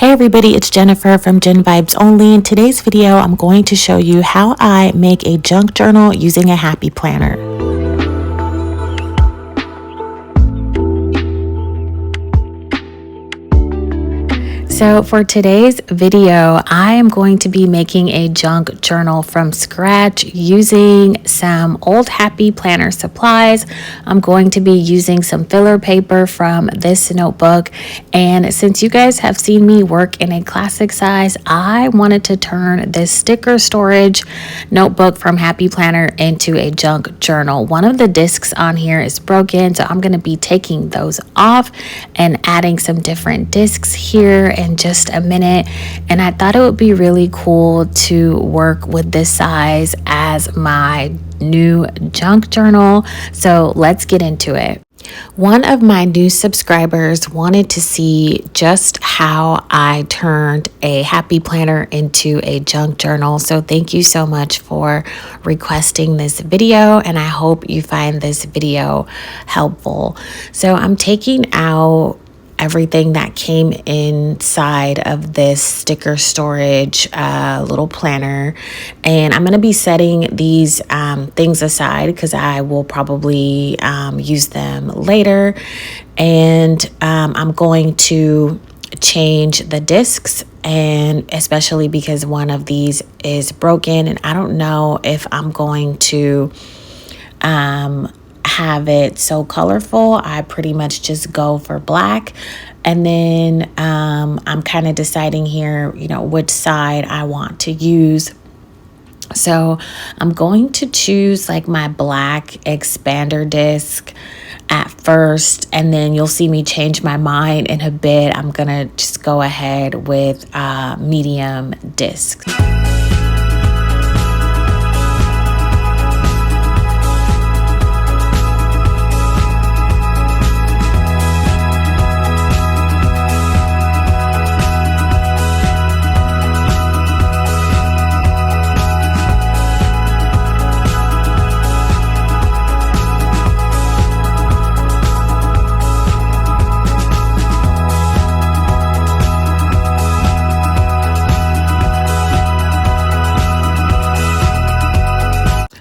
Hey everybody, it's Jennifer from Gen Vibes Only. In today's video, I'm going to show you how I make a junk journal using a happy planner. So for today's video, I am going to be making a junk journal from scratch using some old happy planner supplies. I'm going to be using some filler paper from this notebook. And since you guys have seen me work in a classic size, I wanted to turn this sticker storage notebook from Happy Planner into a junk journal. One of the discs on here is broken, so I'm going to be taking those off and adding some different discs here in just a minute. And I thought it would be really cool to work with this size as my new junk journal. So let's get into it. One of my new subscribers wanted to see just how I turned a happy planner into a junk journal. So thank you so much for requesting this video, and I hope you find this video helpful. So I'm taking out everything that came inside of this sticker storage little planner, and I'm going to be setting these things aside because I will probably use them later. And I'm going to change the discs, and especially because one of these is broken, and I don't know if I'm going to have it so colorful. I pretty much just go for black, and then I'm kind of deciding here, which side I want to use. So I'm going to choose like my black expander disc at first, and then you'll see me change my mind in a bit. I'm gonna just go ahead with medium discs.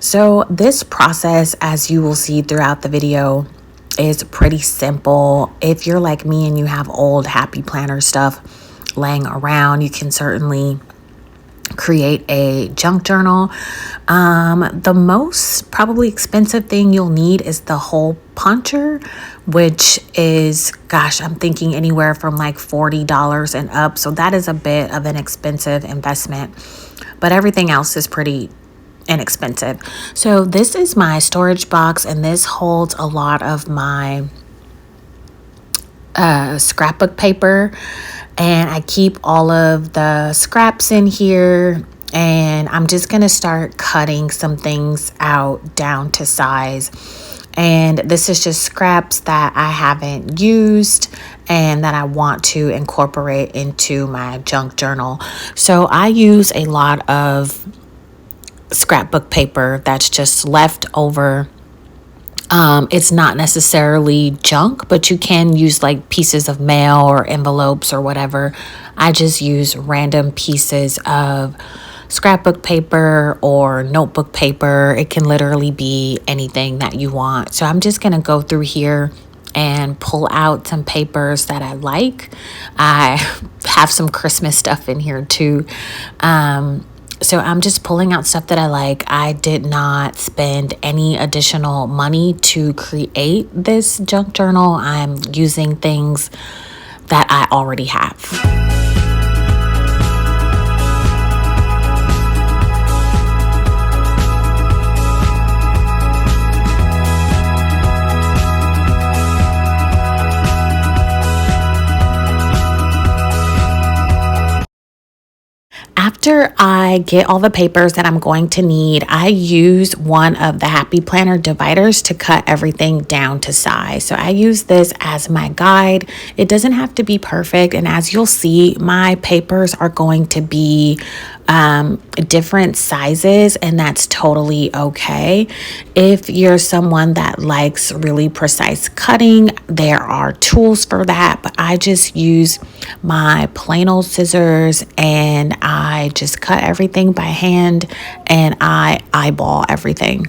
So this process, as you will see throughout the video, is pretty simple. If you're like me and you have old happy planner stuff laying around, you can certainly create a junk journal. The most probably expensive thing you'll need is the hole puncher, which is, I'm thinking anywhere from like $40 and up. So that is a bit of an expensive investment, but everything else is pretty inexpensive. So this is my storage box, and this holds a lot of my scrapbook paper, and I keep all of the scraps in here, and I'm just gonna start cutting some things out down to size. And this is just scraps that I haven't used and that I want to incorporate into my junk journal. So I use a lot of scrapbook paper that's just left over. It's not necessarily junk, but you can use like pieces of mail or envelopes or whatever. I just use random pieces of scrapbook paper or notebook paper. It can literally be anything that you want. So I'm just gonna go through here and pull out some papers that I like. I have some Christmas stuff in here too. So I'm just pulling out stuff that I like. I did not spend any additional money to create this junk journal. I'm using things that I already have. after I get all the papers that I'm going to need, I use one of the Happy Planner dividers to cut everything down to size. So I use this as my guide. It doesn't have to be perfect. And as you'll see, my papers are going to be different sizes, and that's totally okay. If you're someone that likes really precise cutting, there are tools for that, but I just use my plain old scissors and I just cut everything by hand and I eyeball everything.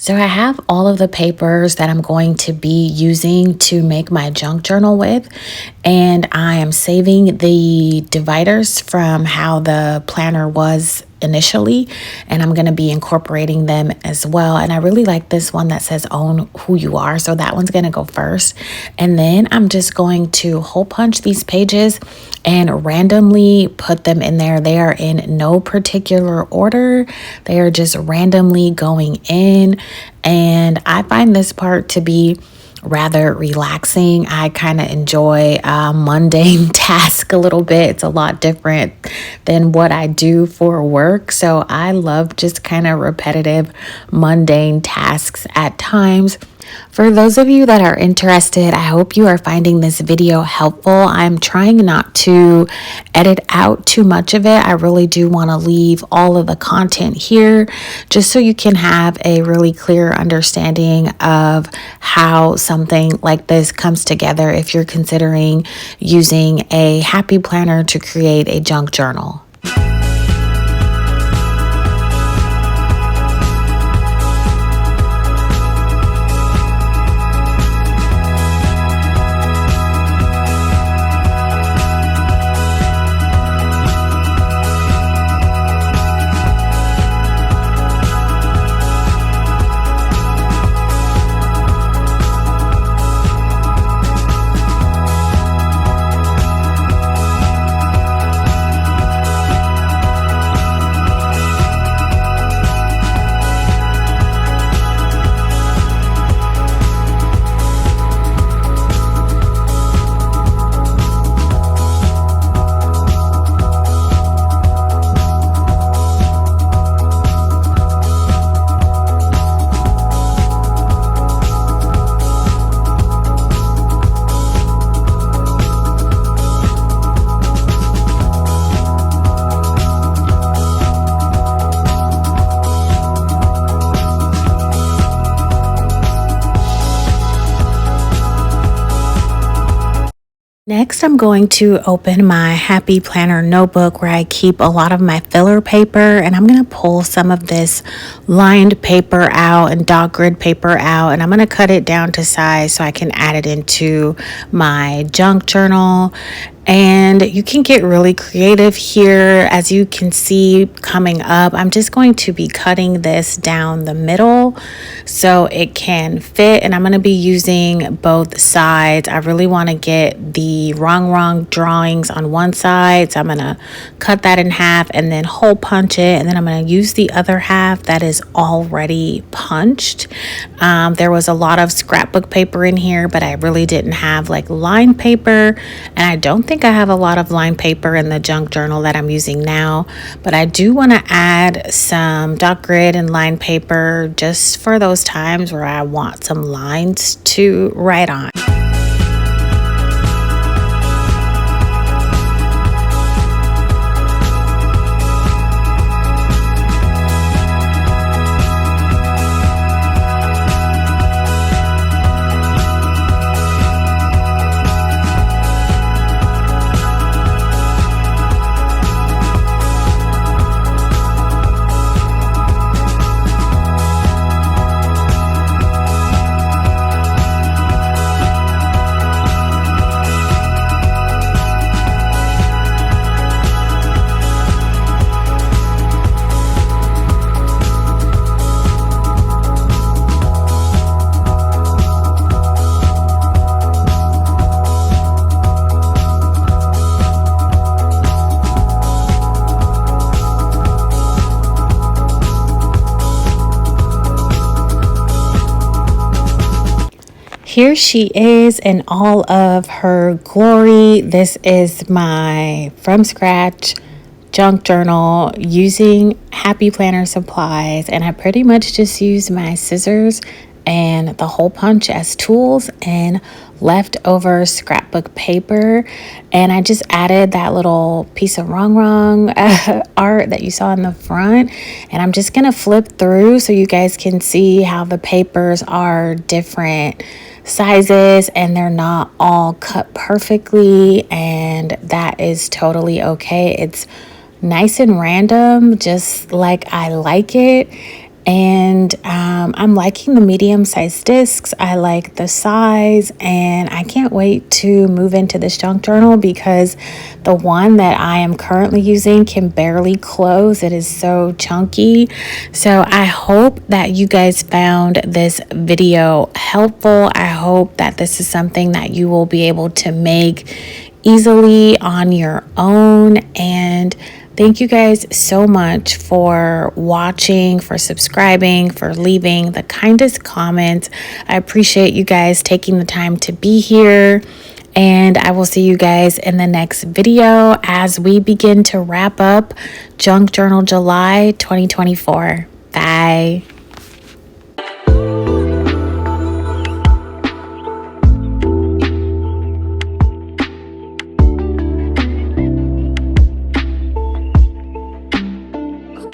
So I have all of the papers that I'm going to be using to make my junk journal with, and I am saving the dividers from how the planner was initially, and I'm going to be incorporating them as well. And I really like this one that says own who you are, so that one's going to go first. And then I'm just going to hole punch these pages and randomly put them in there. They are in no particular order. They are just randomly going in, and I find this part to be rather relaxing. I kind of enjoy mundane task a little bit. It's a lot different than what I do for work. So I love just kind of repetitive, mundane tasks at times. For those of you that are interested, I hope you are finding this video helpful. I'm trying not to edit out too much of it. I really do want to leave all of the content here just so you can have a really clear understanding of how something like this comes together if you're considering using a happy planner to create a junk journal. Next, I'm going to open my Happy Planner notebook where I keep a lot of my filler paper, and I'm going to pull some of this lined paper out and dot grid paper out, and I'm going to cut it down to size so I can add it into my junk journal. And you can get really creative here. As you can see coming up, I'm just going to be cutting this down the middle so it can fit, and I'm going to be using both sides. I really want to get the wrong drawings on one side, so I'm going to cut that in half and then hole punch it, and then I'm going to use the other half that is already punched. There was a lot of scrapbook paper in here, but I really didn't have like lined paper, and I don't think I have a lot of lined paper in the junk journal that I'm using now, but I do want to add some dot grid and lined paper just for those times where I want some lines to write on. Here she is in all of her glory. This is my from scratch junk journal using Happy Planner supplies, and I pretty much just use my scissors and the hole punch as tools and leftover scrapbook paper, and I just added that little piece of wrong art that you saw in the front, and I'm just gonna flip through so you guys can see how the papers are different sizes and they're not all cut perfectly, and that is totally okay. It's nice and random, just like I like it. And I'm liking the medium-sized discs. I like the size, and I can't wait to move into this junk journal because the one that I am currently using can barely close. It is so chunky. So I hope that you guys found this video helpful. I hope that this is something that you will be able to make easily on your own. And thank you guys so much for watching, for subscribing, for leaving the kindest comments. I appreciate you guys taking the time to be here, and I will see you guys in the next video as we begin to wrap up Junk Journal July 2024. Bye.